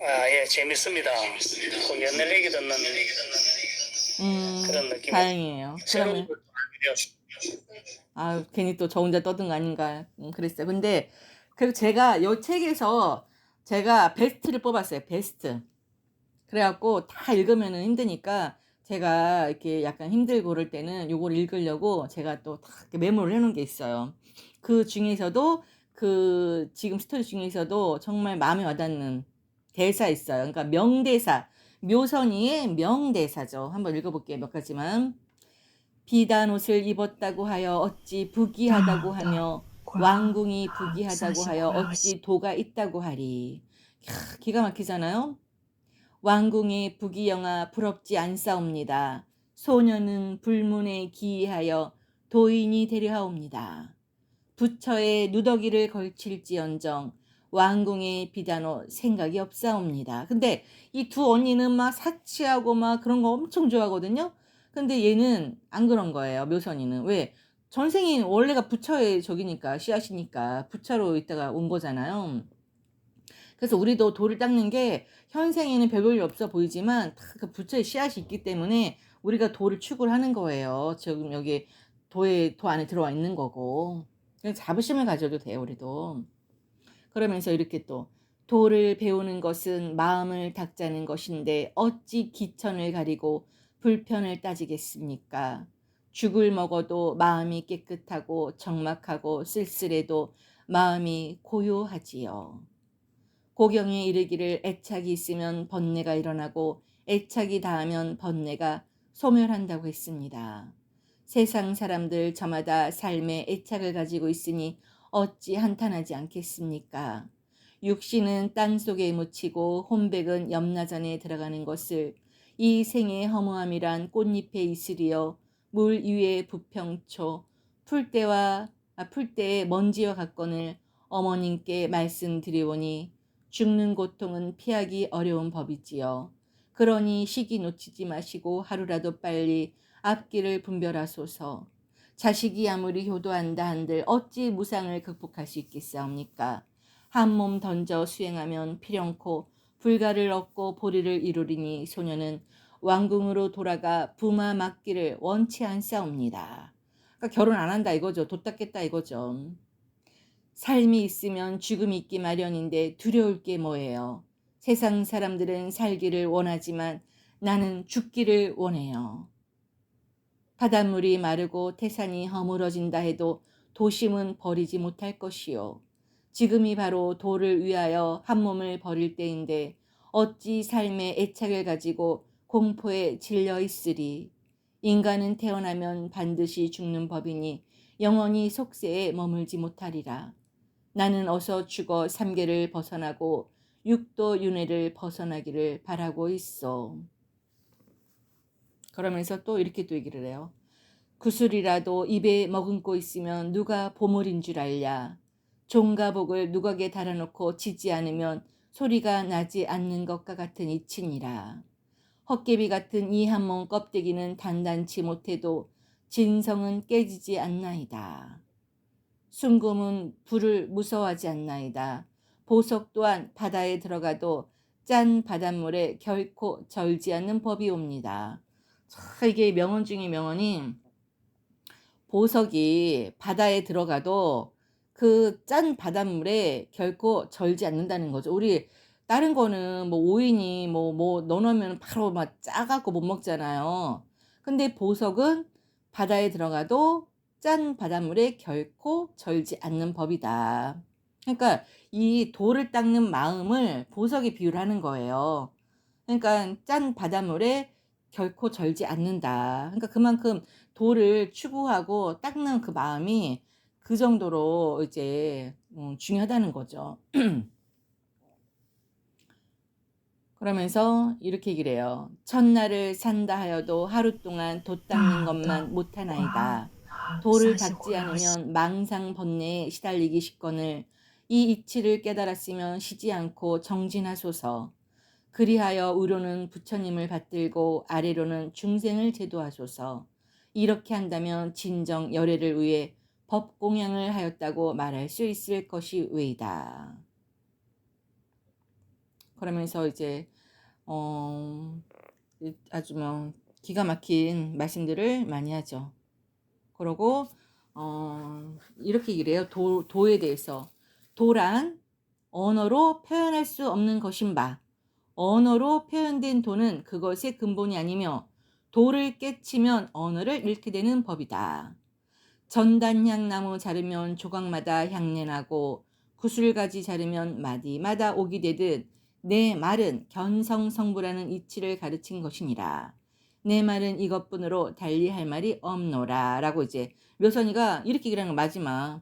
예, 재밌습니다. 꼭 옛날 얘기 듣는 그런 느낌이 다행이에요. 새로운 그러면 걸 알게 되었습니다. 괜히 또 저 혼자 떠든 거 아닌가 그랬어요. 근데 그리고 제가 요 책에서 제가 베스트를 뽑았어요, 베스트. 그래 갖고 다 읽으면은 힘드니까 제가 이렇게 약간 힘들고 그럴 때는 요걸 읽으려고 제가 또 다 이렇게 메모를 해 놓은 게 있어요. 그중에서도 지금 스토리 중에서도 정말 마음에 와 닿는 대사 있어요. 그러니까 명대사, 묘선이의 명대사죠. 한번 읽어 볼게요, 몇 가지만. 비단 옷을 입었다고 하여 어찌 부귀하다고 하며 왕궁이 부귀하다고 하여 어찌 도가 있다고 하리. 기가 막히잖아요. 왕궁의 부귀영화 부럽지 않사옵니다. 소녀는 불문에 기이하여 도인이 되려 하옵니다. 부처에 누더기를 걸칠지언정 왕궁의 비단오 생각이 없사옵니다. 근데 이 두 언니는 막 사치하고 막 그런 거 엄청 좋아하거든요. 근데 얘는 안 그런 거예요. 묘선이는. 왜? 전생이 원래가 부처의 적이니까 씨앗이니까 부처로 있다가 온 거잖아요. 그래서 우리도 돌을 닦는 게 현생에는 별 볼일 없어 보이지만 다 그 부처의 씨앗이 있기 때문에 우리가 돌을 취급을 하는 거예요. 지금 여기 도 안에 들어와 있는 거고. 그냥 자부심을 가져도 돼요, 우리도. 그러면서 이렇게 또 돌을 배우는 것은 마음을 닦자는 것인데 어찌 기천을 가리고 불편을 따지겠습니까? 죽을 먹어도 마음이 깨끗하고 적막하고 쓸쓸해도 마음이 고요하지요. 고경에 이르기를 애착이 있으면 번뇌가 일어나고 애착이 닿으면 번뇌가 소멸한다고 했습니다. 세상 사람들 저마다 삶에 애착을 가지고 있으니 어찌 한탄하지 않겠습니까? 육신은 땅속에 묻히고 혼백은 염라전에 들어가는 것을 이 생의 허무함이란 꽃잎에 이슬이여 물 위에 부평초 풀때의 먼지와 같거늘 어머님께 말씀드리오니 죽는 고통은 피하기 어려운 법이지요. 그러니 시기 놓치지 마시고 하루라도 빨리 앞길을 분별하소서. 자식이 아무리 효도한다 한들 어찌 무상을 극복할 수 있겠사옵니까? 한 몸 던져 수행하면 필연코 불가를 얻고 보리를 이루리니 소녀는 왕궁으로 돌아가 부마 맞기를 원치 않사옵니다. 그러니까 결혼 안 한다 이거죠. 돛 닦겠다 이거죠. 삶이 있으면 죽음이 있기 마련인데 두려울 게 뭐예요. 세상 사람들은 살기를 원하지만 나는 죽기를 원해요. 바닷물이 마르고 태산이 허물어진다 해도 도심은 버리지 못할 것이요. 지금이 바로 도를 위하여 한 몸을 버릴 때인데 어찌 삶의 애착을 가지고 공포에 질려 있으리. 인간은 태어나면 반드시 죽는 법이니 영원히 속세에 머물지 못하리라. 나는 어서 죽어 삼계를 벗어나고 육도 윤회를 벗어나기를 바라고 있어. 그러면서 또 이렇게 또 얘기를 해요. 구슬이라도 입에 머금고 있으면 누가 보물인 줄 알랴. 종과 복을 누각에 달아놓고 치지 않으면 소리가 나지 않는 것과 같은 이치니라. 헛개비 같은 이 한 몸 껍데기는 단단치 못해도 진성은 깨지지 않나이다. 순금은 불을 무서워하지 않나이다. 보석 또한 바다에 들어가도 짠 바닷물에 결코 절지 않는 법이옵니다. 참 이게 명언 중에 명언이 보석이 바다에 들어가도 그 짠 바닷물에 결코 절지 않는다는 거죠. 우리 다른 거는 뭐 오이니 뭐 넣어 놓으면 바로 막 짜 갖고 못 먹잖아요. 근데 보석은 바다에 들어가도 짠 바닷물에 결코 절지 않는 법이다. 그러니까 이 돌을 닦는 마음을 보석에 비유를 하는 거예요. 그러니까 짠 바닷물에 결코 절지 않는다. 그러니까 그만큼 돌을 추구하고 닦는 그 마음이 그 정도로 이제 중요하다는 거죠. 그러면서 이렇게 얘기를 해요. 첫날을 산다 하여도 하루 동안 돛 닦는 것만 못하나이다. 돌을 닦지 않으면 망상 번뇌에 시달리기 쉽거늘 이 이치를 깨달았으면 쉬지 않고 정진하소서. 그리하여 위로는 부처님을 받들고 아래로는 중생을 제도하소서. 이렇게 한다면 진정 열애를 위해 법공양을 하였다고 말할 수 있을 것이 왜이다. 그러면서 이제 아주 뭐 기가 막힌 말씀들을 많이 하죠. 그러고 이렇게 얘기를 해요. 도에 대해서. 도란 언어로 표현할 수 없는 것인 바. 언어로 표현된 도는 그것의 근본이 아니며 도를 깨치면 언어를 잃게 되는 법이다. 전단향 나무 자르면 조각마다 향내나고 구슬가지 자르면 마디마다 옥이 되듯 내 말은 견성성부라는 이치를 가르친 것이니라. 내 말은 이것뿐으로 달리 할 말이 없노라. 라고 이제 묘선이가 이렇게 얘기하는 거 마지막.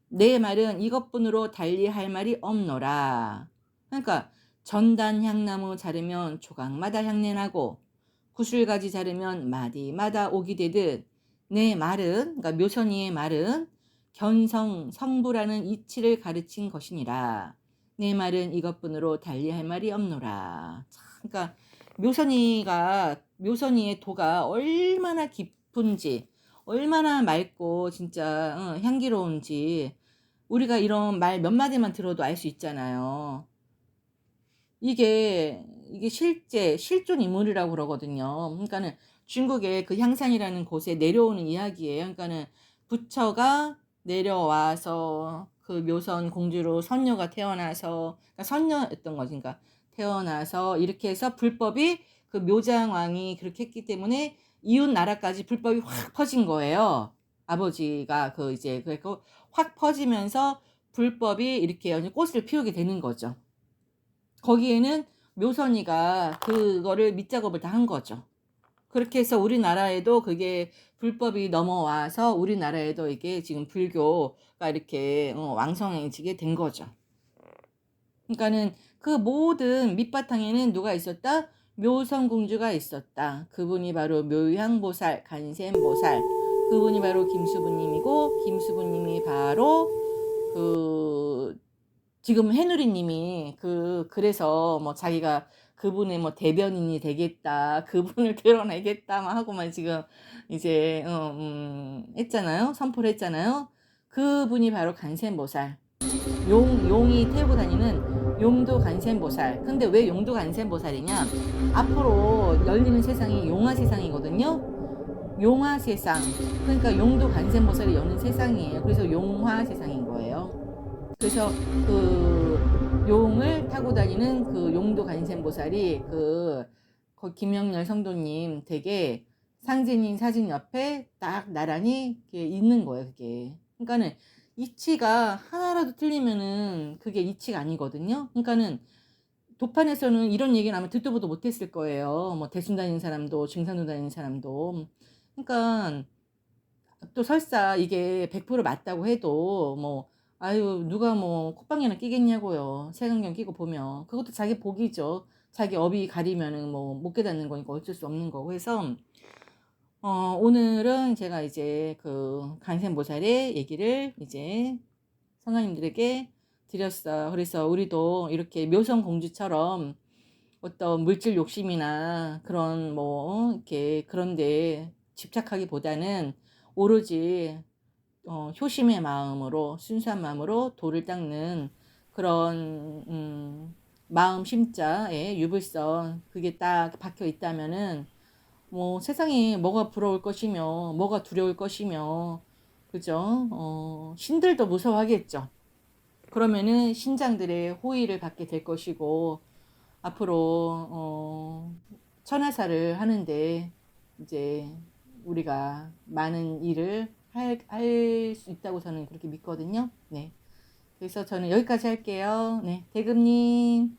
내 말은 이것뿐으로 달리 할 말이 없노라. 그러니까 전단향나무 자르면 조각마다 향내나고 구슬가지 자르면 마디마다 옥이 되듯 내 말은, 그러니까 묘선이의 말은 견성성부라는 이치를 가르친 것이니라. 내 말은 이것뿐으로 달리 할 말이 없노라. 그러니까 묘선이의 도가 얼마나 깊은지, 얼마나 맑고 진짜 향기로운지 우리가 이런 말 몇 마디만 들어도 알 수 있잖아요. 이게 실존 인물이라고 그러거든요. 그러니까는 중국의 그 향산이라는 곳에 내려오는 이야기예요. 그러니까는 부처가 내려와서 그 묘선 공주로 선녀가 태어나서, 그러니까 선녀였던 거지. 그러니까 태어나서 이렇게 해서 불법이 그 묘장왕이 그렇게 했기 때문에 이웃 나라까지 불법이 확 퍼진 거예요. 아버지가 그 이제 그래서 확 퍼지면서 불법이 이렇게 꽃을 피우게 되는 거죠. 거기에는 묘선이가 그거를 밑작업을 다 한 거죠. 그렇게 해서 우리나라에도 그게 불법이 넘어와서 우리나라에도 이게 지금 불교가 이렇게 왕성해지게 된 거죠. 그러니까는 그 모든 밑바탕에는 누가 있었다? 묘선공주가 있었다. 그분이 바로 묘향보살, 간센보살. 그분이 바로 김수부님이고, 김수부님이 바로 그 지금 해누리님이 그래서 뭐 자기가 그분의 뭐 대변인이 되겠다, 그분을 드러내겠다 막 하고만 지금 이제 했잖아요. 선포를 했잖아요. 그분이 바로 간센보살. 용이 태우고 다니는 용도 간센보살. 근데 왜 용도 간센보살이냐? 앞으로 열리는 세상이 용화 세상이거든요. 용화 세상. 그러니까 용도 간센보살이 여는 세상이에요. 그래서 용화 세상인 거예요. 그래서 그 용을 타고 다니는 그 용도 간센보살이 김영렬 성도님 댁에 상진인 사진 옆에 딱 나란히 이렇게 있는 거예요, 그게. 그러니까는 이치가 하나라도 틀리면은 그게 이치가 아니거든요. 그러니까는 도판에서는 이런 얘기는 아마 듣도 보도 못했을 거예요. 뭐 대순 다니는 사람도, 증산도 다니는 사람도. 그러니까 또 설사 이게 100% 맞다고 해도 뭐 아유 누가 뭐 콧방에나 끼겠냐고요. 색안경 끼고 보면 그것도 자기 복이죠. 자기 업이 가리면은 뭐 못 깨닫는 거니까 어쩔 수 없는 거고 해서 오늘은 제가 이제 그 간센보살의 얘기를 이제 성아님들에게 드렸어요. 그래서 우리도 이렇게 묘성공주처럼 어떤 물질 욕심이나 그런 뭐 이렇게 그런데 집착하기보다는 오로지 효심의 마음으로, 순수한 마음으로 도를 닦는 그런 마음 심자에 유불선 그게 딱 박혀 있다면은 뭐 세상에 뭐가 부러울 것이며 뭐가 두려울 것이며 그죠? 신들도 무서워하겠죠. 그러면은 신장들의 호의를 받게 될 것이고 앞으로 천하사를 하는데 이제 우리가 많은 일을 할 수 있다고 저는 그렇게 믿거든요. 네. 그래서 저는 여기까지 할게요. 네. 대금님.